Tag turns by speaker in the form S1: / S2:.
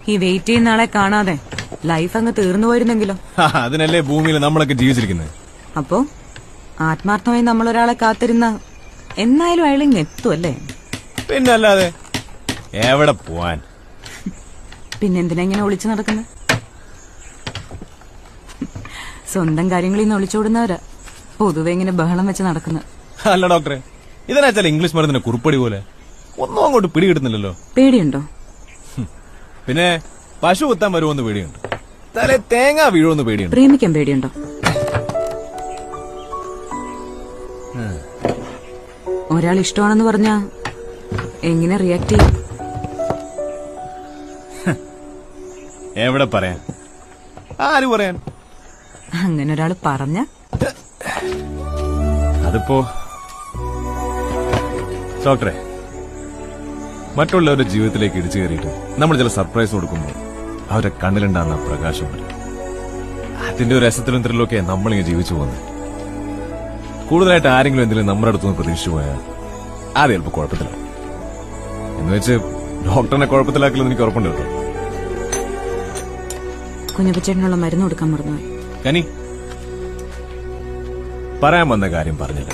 S1: ഈ വെയിറ്റ് ചെയ്യുന്ന ആളെ കാണാതെ ലൈഫ് അങ്ങ് തീർന്നു പോയിരുന്നെങ്കിലോ?
S2: അതിനല്ലേ ഭൂമിയിൽ നമ്മളൊക്കെ ജീവിച്ചിരിക്കുന്നത്.
S1: അപ്പോ ആത്മാർത്ഥമായി നമ്മളൊരാളെ കാത്തിരുന്ന എന്നായാലും അയാൾ ഇങ്ങ് എത്തും അല്ലേ?
S2: പിന്നല്ലാതെ എവിടെ പോവാൻ?
S1: പിന്നെന്തിനാ ഇങ്ങനെ ഒളിച്ചു നടക്കുന്നത്? സ്വന്തം കാര്യങ്ങളിൽ നിന്ന് ഒളിച്ചോടുന്നവരാ പൊതുവെ ഇങ്ങനെ ബഹളം വെച്ച് നടക്കുന്നത്.
S2: അല്ല ഡോക്ടറെ, ഇതിനാച്ചാൽ ഇംഗ്ലീഷ് മരുന്നിന്റെ കുറിപ്പടി പോലെ ഒന്നും അങ്ങോട്ട് പിടികിട്ടുന്നില്ലല്ലോ.
S1: പേടിയുണ്ടോ?
S2: പിന്നെ പശു കുത്താൻ വരുമോന്ന് പേടിയുണ്ട്, തലേ തേങ്ങ വീഴുമെന്ന് പേടിയുണ്ട്.
S1: പ്രേമിക്കാൻ പേടിയുണ്ടോ? ഒരാൾ ഇഷ്ടമാണെന്ന് പറഞ്ഞാ എങ്ങനെ റിയാക്ട് ചെയ്യും?
S2: എവിടെ പറയാൻ, ആര് പറയാൻ?
S1: അങ്ങനെ ഒരാൾ പറഞ്ഞ
S2: അതിപ്പോ ഡോക്ടറെ, മറ്റുള്ളവരുടെ ജീവിതത്തിലേക്ക് ഇടിച്ചു കയറിയിട്ട് നമ്മൾ ചില സർപ്രൈസ് കൊടുക്കുമ്പോൾ അവരുടെ കണ്ണിലുണ്ടാകുന്ന പ്രകാശം വരും. അതിന്റെ ഒരു രസത്തിലും ത്രില്ലൊക്കെ നമ്മളിങ്ങനെ ജീവിച്ചു പോകുന്നത്. കൂടുതലായിട്ട് ആരെങ്കിലും എന്തെങ്കിലും നമ്മുടെ അടുത്തുനിന്ന് പ്രതീക്ഷിച്ചു പോയാൽ അത് ചിലപ്പോൾ കുഴപ്പത്തില്ല എന്ന് വെച്ച് ഡോക്ടറിനെ കുഴപ്പത്തിലാക്കില്ലെന്ന് എനിക്ക് ഉറപ്പുണ്ട് കേട്ടോ.
S1: കുഞ്ഞപ്പച്ചേട്ടനുള്ള മരുന്ന് കൊടുക്കാൻ മറന്നുപോയി.
S2: കനി, പറയാൻ വന്ന കാര്യം പറഞ്ഞില്ല.